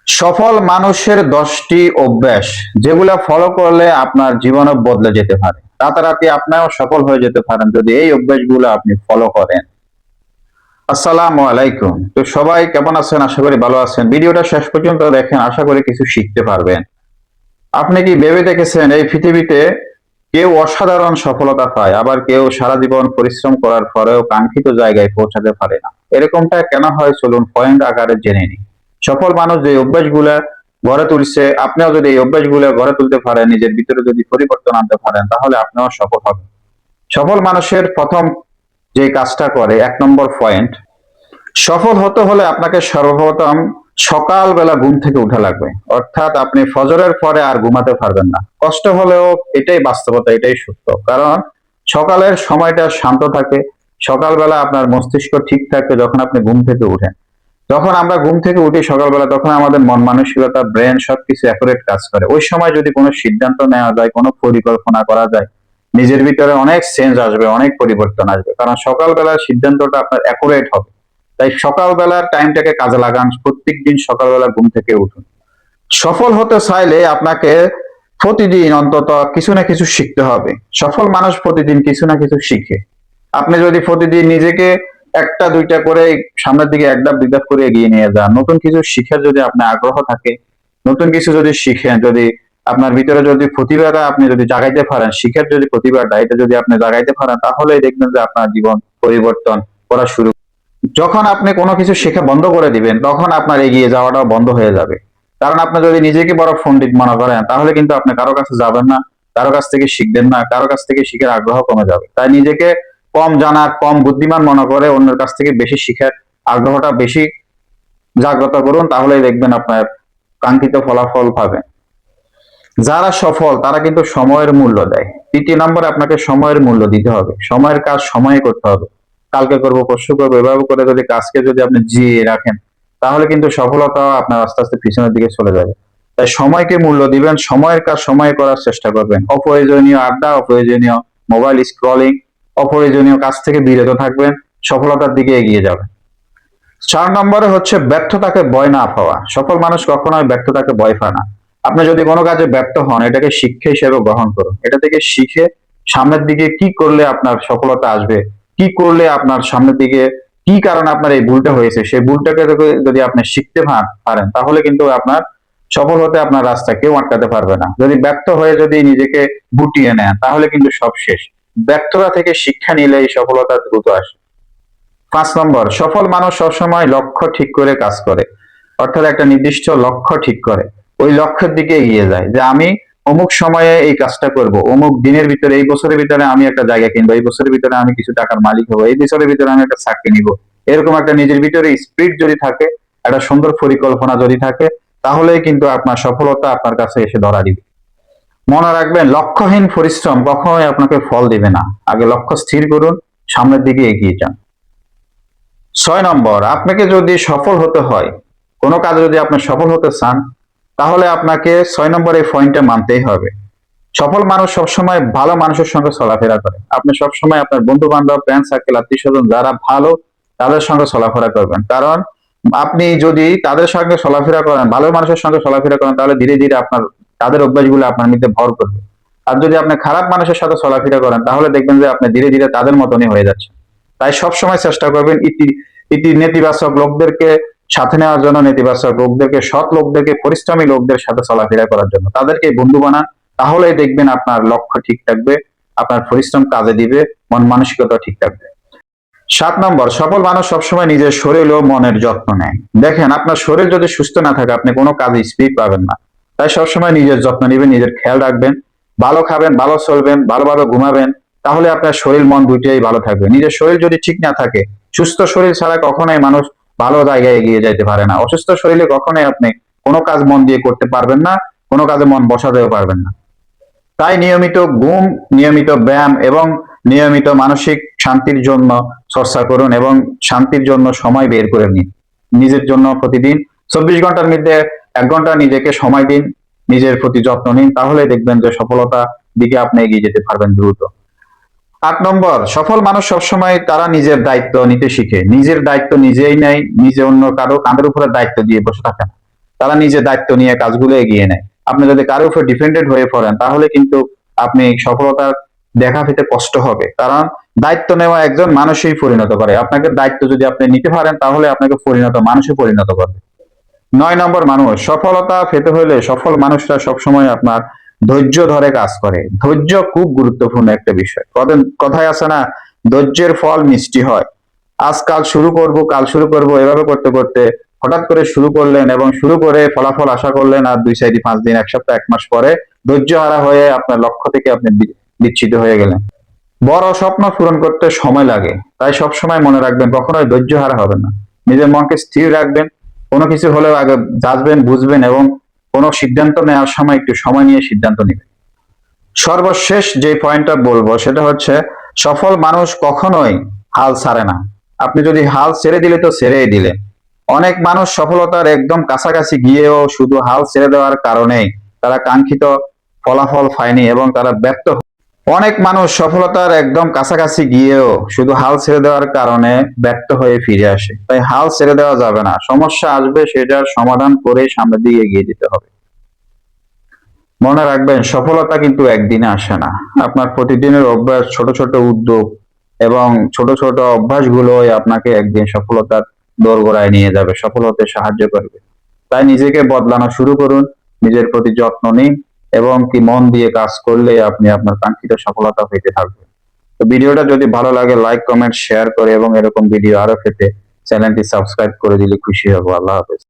সফল মানুষের 10টি অভ্যাস যেগুলো ফলো করলে আপনার জীবনও বদলে যেতে পারে। রাতারাতি আপনিও সফল হয়ে যেতে পারেন যদি এই অভ্যাসগুলো আপনি ফলো করেন। আসসালামু আলাইকুম। তো সবাই কেমন আছেন? আশা করি ভালো আছেন। ভিডিওটা শেষ পর্যন্ত দেখেন, আশা করি কিছু শিখতে পারবেন। আপনি কি ভেবে দেখেছেন এই পৃথিবীতে কেউ অসাধারণ সফলতা পায়, আবার কেউ সারা জীবন পরিশ্রম করার পরেও কাঙ্ক্ষিত জায়গায় পৌঁছাতে পারে না? এরকমটা কেন হয় চলুন পয়েন্ট আকারে জেনে নিই। সফল মানুষ যে অভ্যাসগুলা গড়ে তুলছে, আপনিও যদি এই অভ্যাসগুলো গড়ে তুলতে পারেন, নিজের ভিতরে যদি পরিবর্তন আনতে পারেন, তাহলে আপনিও সফল হবেন। সফল মানুষের প্রথম যে কাজটা করে, 1 নম্বর পয়েন্ট, সফল হতে হলে আপনাকে সর্বপ্রথম সকালবেলা ঘুম থেকে উঠা লাগবে। অর্থাৎ আপনি ফজরের পরে আর ঘুমাতে পারবেন না। কষ্ট হলেও এটাই বাস্তবতা, এটাই সত্য। কারণ সকালের সময়টা শান্ত থাকে, সকালবেলা আপনার মস্তিষ্ক ঠিক থাকে যখন আপনি ঘুম থেকে উঠেন। যখন আমরা ঘুম থেকে উঠি সকালবেলা, তখন আমাদের মন মানসিকতা, ব্রেন সবকিছু অ্যাকুরেট কাজ করে। ওই সময় যদি কোনো সিদ্ধান্ত নেওয়া যায়, কোনো পরিকল্পনা করা যায়, নিজের ভিতরে অনেক চেঞ্জ আসবে, অনেক পরিবর্তন আসবে। কারণ সকালবেলার সিদ্ধান্তটা আপনার অ্যাকুরেট হবে। তাই সকালবেলার টাইমটাকে কাজে লাগান, প্রত্যেকদিন সকালবেলা ঘুম থেকে উঠুন। সফল হতে চাইলে আপনাকে প্রতিদিন অন্তত কিছু না কিছু শিখতে হবে। সফল মানুষ প্রতিদিন কিছু না কিছু শিখে। আপনি যদি প্রতিদিন নিজেকে একটা দুইটা করে সামনের দিকে এক ধাপ দুই ধাপ করে এগিয়ে নিয়ে যান, নতুন কিছু শিখার যদি আপনার আগ্রহ থাকে, নতুন কিছু যদি শিখেন, যদি আপনার ভিতরে যদি প্রতিভাটা আপনি যদি জাগাইতে পারেন, শিখার যদি প্রতিভাটা এটা যদি আপনি জাগাইতে পারেন, তাহলেই দেখবেন যে আপনার জীবন পরিবর্তন করা শুরু। যখন আপনি কোনো কিছু শেখা বন্ধ করে দিবেন, তখন আপনার এগিয়ে যাওয়াটাও বন্ধ হয়ে যাবে। কারণ আপনি যদি নিজেকে বড় পণ্ডিত মনে করেন, তাহলে কিন্তু আপনি কারো কাছে যাবেন না, কারো কাছ থেকে শিখবেন না, কারো কাছ থেকে শিখার আগ্রহ কমে যাবে। তাই নিজেকে কম জানা, কম বুদ্ধিমান মনে করে অন্যের কাছ থেকে বেশি শিখার আগ্রহটা বেশি জাগ্রত করুন, তাহলেই দেখবেন আপনার কাঙ্ক্ষিত ফলাফল পাবেন। যারা সফল তারা কিন্তু সময়ের মূল্য দেয়। 3 নম্বরে আপনাকে সময়ের মূল্য দিতে হবে। সময়ের কাজ সময়ে করতে হবে। কালকে করব, পরশু করবো, এভাবে করে যদি কাজকে যদি আপনি জিয়ে রাখেন, তাহলে কিন্তু সফলতা আপনার আস্তে আস্তে পিছনের দিকে চলে যাবে। তাই সময়কে মূল্য দিবেন, সময়ের কাজ সময়ে করার চেষ্টা করবেন। অপ্রয়োজনীয় আড্ডা, অপ্রয়োজনীয় মোবাইল স্ক্রলিং, অপ্রয়োজনীয় কাজ থেকে বিরত থাকবেন, সফলতার দিকে এগিয়ে যাবেন। 4 নম্বরে হচ্ছে ব্যর্থতাকে ভয় না পাওয়া। সফল মানুষ কখনোই ব্যর্থতাকে ভয় পায় না। আপনি যদি কোনো কাজে ব্যর্থ হন, এটাকে শিক্ষা হিসেবে গ্রহণ করুন। এটা থেকে শিখে সামনের দিকে কি করলে আপনার সফলতা আসবে, কি করলে আপনার সামনের দিকে কি কারণে আপনার এই ভুলটা হয়েছে, সেই ভুলটাকে যদি আপনি শিখতে পারেন, তাহলে কিন্তু আপনার সফল হতে আপনার রাস্তা কেউ আটকাতে পারবে না। যদি ব্যর্থ হয়ে যদি নিজেকে গুটিয়ে নেন, তাহলে কিন্তু সব শেষ। ব্যর্থতা থেকে শিক্ষা নিলে এই সফলতা দ্রুত আসে। 5 নম্বর, সফল মানুষ সবসময় লক্ষ্য ঠিক করে কাজ করে। অর্থাৎ একটা নির্দিষ্ট লক্ষ্য ঠিক করে ওই লক্ষ্যের দিকে এগিয়ে যায়, যে আমি অমুক সময়ে এই কাজটা করব, অমুক দিনের ভিতরে, এই বছরের ভিতরে আমি একটা জায়গা কিনবো, এই বছরের ভিতরে আমি কিছু টাকার মালিক হবো, এই বছরের ভিতরে আমি একটা চাকরি নিব। এরকম একটা নিজের ভিতরে স্পিরিট যদি থাকে, একটা সুন্দর পরিকল্পনা যদি থাকে, তাহলেই কিন্তু আপনার সফলতা আপনার কাছে এসে ধরা দিবে। মনে রাখবেন, লক্ষ্যহীন পরিশ্রম কখনোই আপনাকে ফল দিবে না। আগে লক্ষ্য স্থির করুন, সামনের দিকে এগিয়ে যান। 6 নম্বর, আপনাকে যদি সফল হতে হয়, কোনো কাজে যদি আপনি সফল হতে চান, তাহলে আপনাকে 6 নম্বর এই পয়েন্টটা মানতেই হবে। সফল মানুষ সবসময় ভালো মানুষের সঙ্গে চলাফেরা করে। আপনি সবসময় আপনার বন্ধু বান্ধব, ফ্রেন্ড সার্কেল, আত্মীয় স্বজন যারা ভালো, তাদের সঙ্গে চলাফেরা করবেন। কারণ আপনি যদি তাদের সঙ্গে চলাফেরা করেন, ভালো মানুষের সঙ্গে চলাফেরা করেন, তাহলে ধীরে ধীরে আপনার তাদের অভ্যাসগুলো আপনার মধ্যে ভর করবে। আর যদি আপনি খারাপ মানুষের সাথে চলাফেরা করেন, তাহলে দেখবেন যে আপনি ধীরে ধীরে তাদের মতনই হয়ে যাচ্ছে। তাই সবসময় চেষ্টা করবেন নেতিবাচক লোকদেরকে সাথে নেওয়ার জন্য, নেতিবাচক লোকদেরকে, সৎ লোকদেরকে, পরিশ্রমী লোকদের সাথে চলাফেরা করার জন্য। তাদেরকে বন্ধু বানান, তাহলেই দেখবেন আপনার লক্ষ্য ঠিক থাকবে, আপনার পরিশ্রম কাজে দিবে, মন মানসিকতা ঠিক থাকবে। 7 নম্বর, সফল মানুষ সবসময় নিজের শরীর ও মনের যত্ন নেয়। দেখেন, আপনার শরীর যদি সুস্থ না থাকে, আপনি কোনো কাজে স্পিড পাবেন না। তাই সবসময় নিজের যত্ন নেবেন, নিজের খেয়াল রাখবেন, ভালো খাবেন, ভালো চলবেন, ভালোভাবে ঘুমাবেন, তাহলে আপনার শরীর মন দুইটাই ভালো থাকবে। নিজের শরীর যদি ঠিক না থাকে, সুস্থ শরীর ছাড়া কখনোই মানুষ ভালো জায়গায় এগিয়ে যাইতে পারে না। অসুস্থ শরীরে কখনোই আপনি কোনো কাজ মন দিয়ে করতে পারবেন না, কোনো কাজে মন বসাতেও পারবেন না। তাই নিয়মিত ঘুম, নিয়মিত ব্যায়াম এবং নিয়মিত মানসিক শান্তির জন্য চর্চা করুন, এবং শান্তির জন্য সময় বের করে নিন। নিজের জন্য প্রতিদিন 24 ঘন্টার মধ্যে 1 ঘন্টা নিজেকে সময় দিন, নিজের প্রতি যত্ন নিন, তাহলে দেখবেন যে সফলতা দিকে আপনি এগিয়ে যেতে পারবেন দ্রুত। 8 নম্বর, সফল মানুষ সবসময় তারা নিজের দায়িত্ব নিতে শিখে। নিজের দায়িত্ব নিজেই নেয়, নিজে অন্য কারো কাঁধের উপরে দায়িত্ব দিয়ে বসে থাকে না। তারা নিজে দায়িত্ব নিয়ে কাজগুলো এগিয়ে নেয়। আপনি যদি কারোর উপর ডিপেন্ডেন্ট হয়ে পড়েন তাহলে কিন্তু আপনি সফলতার দেখা পেতে কষ্ট হবে, কারণ দায়িত্ব নেওয়া একজন মানুষই পরিণত করে। আপনাকে দায়িত্ব যদি আপনি নিতে পারেন তাহলে আপনাকে পরিণত মানুষে পরিণত করবে। 9 নম্বর, মানুষ সফলতা পেতে হলে সফল মানুষরা সবসময় আপনার ধৈর্য ধরে কাজ করে। ধৈর্য খুব গুরুত্বপূর্ণ একটা বিষয়। কথায় আছে না, ধৈর্যের ফল মিষ্টি হয়। আজ কাল শুরু করব, কাল শুরু করব, এভাবে করতে করতে হঠাৎ করে শুরু করলেন এবং শুরু করে ফলাফল আশা করলেন, আর 2 4 দিন 5 দিন 1 সপ্তাহ 1 মাস পরে ধৈর্য হারা হয়ে আপনার লক্ষ্য থেকে আপনি বিচ্যুত হয়ে গেলেন। বড় স্বপ্ন পূরণ করতে সময় লাগে, তাই সবসময় মনে রাখবেন কখনোই ধৈর্য হারা হবেন না। নিজের মনকে স্থির রাখবেন, কোনো কিছু হলেও আগে যাচবেন বুঝবেন এবং কোনো সিদ্ধান্ত নেওয়ার সময় একটু সময় নিয়ে সিদ্ধান্ত নেবেন। সর্বশেষ যে পয়েন্টটা বলবো সেটা হচ্ছে, সফল মানুষ কখনোই হাল ছাড়ে না। আপনি যদি হাল ছেড়ে দিলে তো ছেড়েই দিলেন। অনেক মানুষ সফলতার একদম কাছাকাছি গিয়েও শুধু হাল ছেড়ে দেওয়ার কারণেই তারা কাঙ্ক্ষিত ফলাফল পায়নি এবং তারা ব্যর্থ। অনেক মানুষ সফলতার একদম কাছাকাছি গিয়েও শুধু হাল ছেড়ে দেওয়ার কারণে ব্যর্থ হয়ে ফিরে আসে। তাই হাল ছেড়ে দেওয়া যাবে না। সমস্যা আসবে, সেটার সমাধান করে সামনের দিকে এগিয়ে যেতে হবে। মনে রাখবেন, সফলতা কিন্তু একদিনে আসে না। আপনার প্রতিদিনের অভ্যাস, ছোট ছোট উদ্যোগ এবং ছোট ছোট অভ্যাসগুলোই আপনাকে একদিন সফলতার দোরগোড়ায় নিয়ে যাবে, সফল হতে সাহায্য করবে। তাই নিজেকে বদলানো শুরু করুন, নিজের প্রতি যত্ন নিন এবং কি মন দিয়ে কাজ করলে আপনি আপনার কাঙ্ক্ষিত সফলতা পেতে থাকবেন। তো ভিডিওটা যদি ভালো লাগে লাইক, কমেন্ট, শেয়ার করে এবং এরকম ভিডিও আরো পেতে চ্যানেলটি সাবস্ক্রাইব করে দিলে খুশি হব। আল্লাহ হাফেজ।